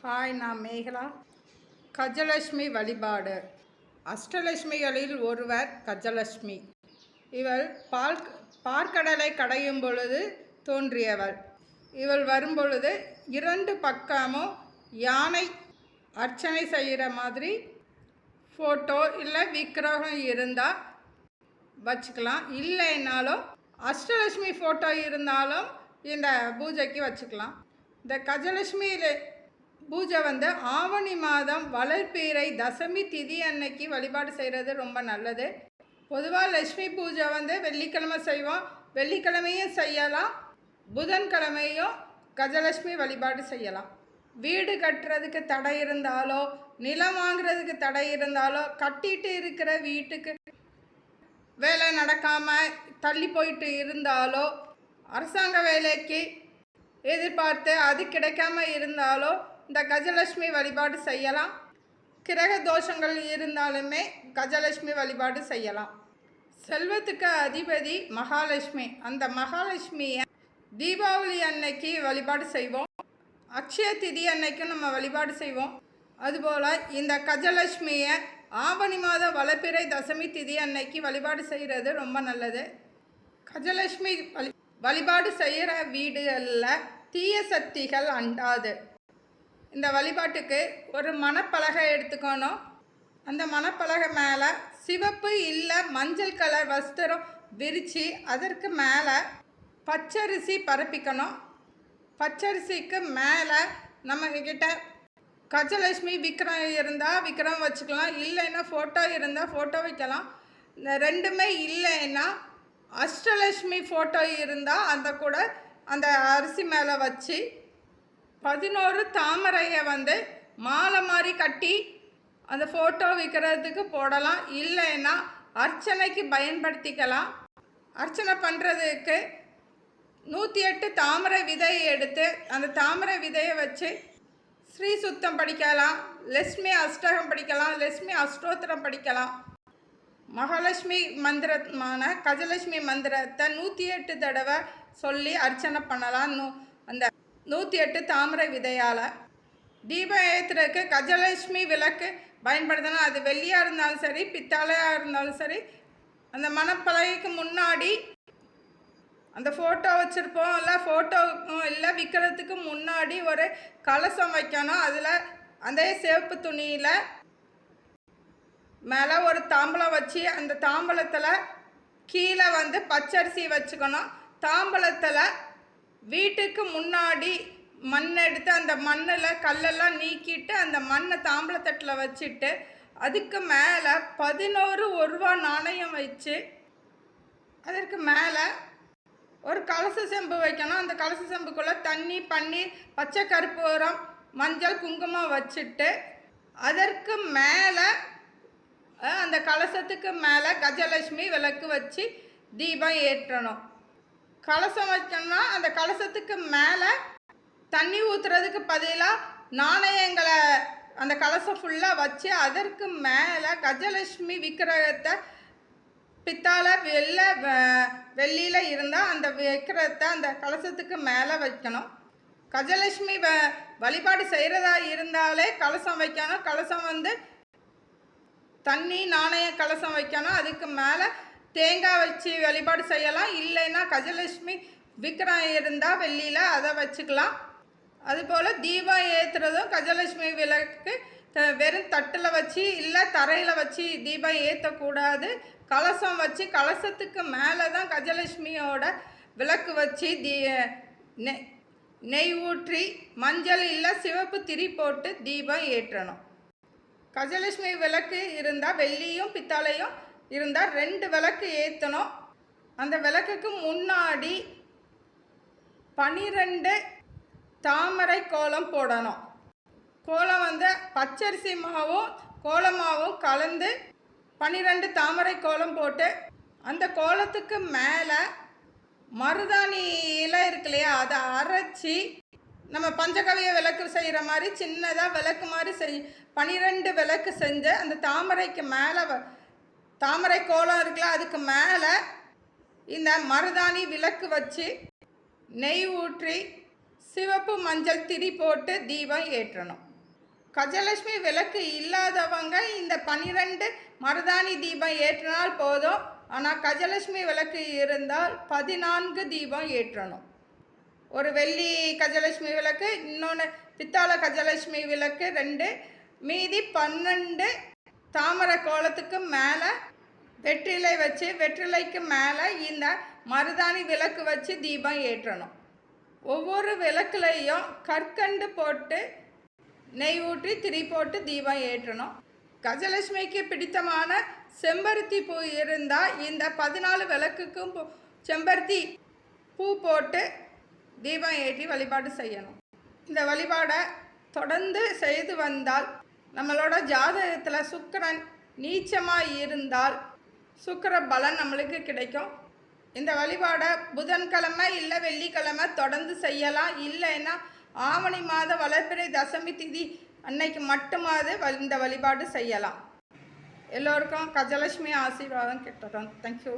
Hi, நான் மேகலா. கஜலட்சுமி வழிபாடு. அஷ்டலட்சுமிகளில் ஒருவர் கஜலட்சுமி. இவள் பார்க்கடலை கடையும் பொழுது தோன்றியவள். இவள் வரும்பொழுது இரண்டு பக்கமும் யானை அர்ச்சனை செய்கிற மாதிரி ஃபோட்டோ இல்லை விக்கிரகம் இருந்தால் வச்சுக்கலாம். இல்லைன்னாலும் அஷ்டலட்சுமி ஃபோட்டோ இருந்தாலும் இந்த பூஜைக்கு வச்சுக்கலாம். இந்த கஜலட்சுமியில் பூஜை ஆவணி மாதம் வளர்ப்பீரை தசமி திதி அன்னைக்கு வழிபாடு செய்கிறது ரொம்ப நல்லது. பொதுவாக லட்சுமி பூஜை வெள்ளிக்கிழமை செய்வோம். வெள்ளிக்கிழமையும் செய்யலாம், புதன்கிழமையும் கஜலட்சுமி வழிபாடு செய்யலாம். வீடு கட்டுறதுக்கு தடை இருந்தாலோ, நிலம் வாங்குறதுக்கு தடை இருந்தாலோ, கட்டிட்டு இருக்கிற வீட்டுக்கு வேலை நடக்காமல் தள்ளி போயிட்டு இருந்தாலோ, அரசாங்க வேலைக்கு எதிர்பார்த்து அது கிடைக்காம இருந்தாலோ இந்த கஜலட்சுமி வழிபாடு செய்யலாம். கிரக தோஷங்கள் இருந்தாலுமே கஜலட்சுமி வழிபாடு செய்யலாம். செல்வத்துக்கு அதிபதி மகாலட்சுமி. அந்த மகாலட்சுமியை தீபாவளி அன்னைக்கு வழிபாடு செய்வோம். அக்ஷய திதி அன்னைக்கும் நம்ம வழிபாடு செய்வோம். அதுபோல் இந்த கஜலட்சுமியை ஆவணி மாத வளர்ப்பிறை தசமி திதி அன்னைக்கு வழிபாடு செய்கிறது ரொம்ப நல்லது. கஜலட்சுமி வழிபாடு செய்கிற வீடுகளில் தீய சக்திகள் அண்டாது. இந்த வழிபாட்டுக்கு ஒரு மணப்பலகை எடுத்துக்கணும். அந்த மணப்பலகை மேலே சிவப்பு இல்லை மஞ்சள் கலர் வஸ்திரம் விரித்து அதற்கு மேலே பச்சரிசி பரப்பிக்கணும். பச்சரிசிக்கு மேலே நம்மக்கிட்ட கஜலட்சுமி விக்கிரம் இருந்தால் விக்கிரம் வச்சுக்கலாம். இல்லைன்னா ஃபோட்டோ இருந்தால் ஃபோட்டோ வைக்கலாம். இந்த ரெண்டுமே இல்லைன்னா அஷ்டலட்சுமி ஃபோட்டோ இருந்தால் அந்த அரிசி மேலே வச்சு 11 தாமரையை மாலை மாதிரி கட்டி அந்த ஃபோட்டோ வைக்கிறதுக்கு போடலாம். இல்லைன்னா அர்ச்சனைக்கு பயன்படுத்திக்கலாம். அர்ச்சனை பண்ணுறதுக்கு 108 தாமரை விதையை எடுத்து அந்த தாமரை விதையை வச்சு ஸ்ரீ சுத்தம் படிக்கலாம், லட்சுமி அஷ்டகம் படிக்கலாம், லட்சுமி அஷ்டோத்திரம் படிக்கலாம். மகாலட்சுமி மந்திரமான கஜலட்சுமி மந்திரத்தை 108 தடவை சொல்லி அர்ச்சனை பண்ணலாம். அந்த 108 தாமரை விதையால் தீபம் ஏற்றுறதுக்கு கஜலட்சுமி விளக்கு பயன்படுத்தணும். அது வெள்ளியாக இருந்தாலும் சரி, பித்தளையாக இருந்தாலும் சரி. அந்த மணப்பலகைக்கு முன்னாடி அந்த ஃபோட்டோ வச்சுருப்போம், இல்லை ஃபோட்டோ இல்லை விற்கிறதுக்கு முன்னாடி ஒரு கலசம் வைக்கணும். அதில் அந்த சிவப்பு துணியில் மேலே ஒரு தாம்பலம் வச்சு அந்த தாம்பலத்தில் கீழே பச்சரிசி வச்சுக்கணும். தாம்பலத்தில் வீட்டுக்கு முன்னாடி மண் எடுத்து அந்த மண்ணில் கல்லெல்லாம் நீக்கிட்டு அந்த மண்ணை தாம்பலத்தட்டில் வச்சுட்டு அதுக்கு மேலே 11 1 ரூபா நாணயம் வச்சு அதற்கு மேலே ஒரு கலச செம்பு வைக்கணும். அந்த கலச செம்புக்குள்ளே தண்ணி, பன்னீர், பச்சை கற்பூரம், மஞ்சள், குங்குமம் வச்சுட்டு அதற்கு மேலே அந்த கலசத்துக்கு மேலே கஜலட்சுமி விளக்கு வச்சு தீபம் ஏற்றணும். கலசம் வைக்கணும்னா அந்த கலசத்துக்கு மேலே தண்ணி ஊற்றுறதுக்கு பதிலாக நாணயங்களை அந்த கலசம் ஃபுல்லாக வச்சு அதற்கு மேலே கஜலட்சுமி விக்கிரகத்தை பித்தாளை வெள்ளியில் இருந்தால் அந்த விக்கிரகத்தை அந்த கலசத்துக்கு மேலே வைக்கணும். கஜலட்சுமி வழிபாடு செய்கிறதா இருந்தாலே கலசம் வைக்கணும். கலசம் தண்ணி நாணய கலசம் வைக்கணும். அதுக்கு மேலே தேங்காய் வச்சு வழிபாடு செய்யலாம். இல்லைன்னா கஜலட்சுமி விக்கிரம் இருந்தால் வெள்ளியில் அதை வச்சுக்கலாம். அதுபோல் தீபம் ஏற்றுறதும் கஜலட்சுமி விளக்கு வெறும் தட்டில் வச்சு இல்லை தரையில் வச்சு தீபம் ஏற்றக்கூடாது. கலசம் வச்சு கலசத்துக்கு மேலே தான் கஜலட்சுமியோட விளக்கு வச்சு நெய் ஊற்றி மஞ்சள் இல்லை சிவப்பு திரி போட்டு தீபம் ஏற்றணும். கஜலட்சுமி விளக்கு இருந்தால் வெள்ளியும் பித்தளையும் இருந்தால் 2 விளக்கு ஏற்றணும். அந்த விளக்குக்கு முன்னாடி 12 தாமரை கோலம் போடணும். கோலம் பச்சரிசி மாவும் கோலமாவும் கலந்து 12 தாமரை கோலம் போட்டு அந்த கோலத்துக்கு மேலே மருதாணி இலை இருக்கு இல்லையா, அதை அரைச்சி நம்ம பஞ்சகவிய விளக்கு செய்கிற மாதிரி சின்னதாக விளக்கு மாதிரி 12 விளக்கு செஞ்சு அந்த தாமரைக்கு மேலே தாமரை கோலம் இருக்குல்ல அதுக்கு மேலே இந்த மருதாணி விளக்கு வச்சு நெய் ஊற்றி சிவப்பு மஞ்சள் திரி போட்டு தீபம் ஏற்றணும். கஜலட்சுமி விளக்கு இல்லாதவங்க இந்த 12 மருதாணி தீபம் ஏற்றினால் போதும். ஆனால் கஜலட்சுமி விளக்கு இருந்தால் 14 தீபம் ஏற்றணும். ஒரு வெள்ளி கஜலட்சுமி விளக்கு, இன்னொன்று பித்தாளை கஜலட்சுமி விளக்கு 2, மீதி 12 தாமரை கோலத்துக்கு மேலே வெற்றிலை வச்சு, வெற்றிலைக்கு மேலே இந்த மருதாணி விளக்கு வச்சு தீபம் ஏற்றணும். ஒவ்வொரு விளக்குலையும் கற்கண்டு போட்டு நெய் ஊற்றி திரி போட்டு தீபம் ஏற்றணும். கஜலட்சுமிக்கு பிடித்தமான செம்பருத்தி பூ இருந்தால் இந்த 14 விளக்குக்கும் செம்பருத்தி பூ போட்டு தீபம் ஏற்றி வழிபாடு செய்யணும். இந்த வழிபாடை தொடர்ந்து செய்து வந்தால் நம்மளோட ஜாதகத்தில் சுக்கிரன் நீச்சமாக இருந்தால் சுக்கிர பலன் நம்மளுக்கு கிடைக்கும். இந்த வழிபாடை புதன்கிழமை இல்லை வெள்ளிக்கிழமை தொடர்ந்து செய்யலாம். இல்லைன்னா ஆவணி மாத வளர்பிறை தசமி திதி அன்னைக்கு மட்டுமாவது இந்த வழிபாடு செய்யலாம். எல்லோருக்கும் கஜலட்சுமி ஆசீர்வாதம் கிட்டட்டும். தேங்க்யூ.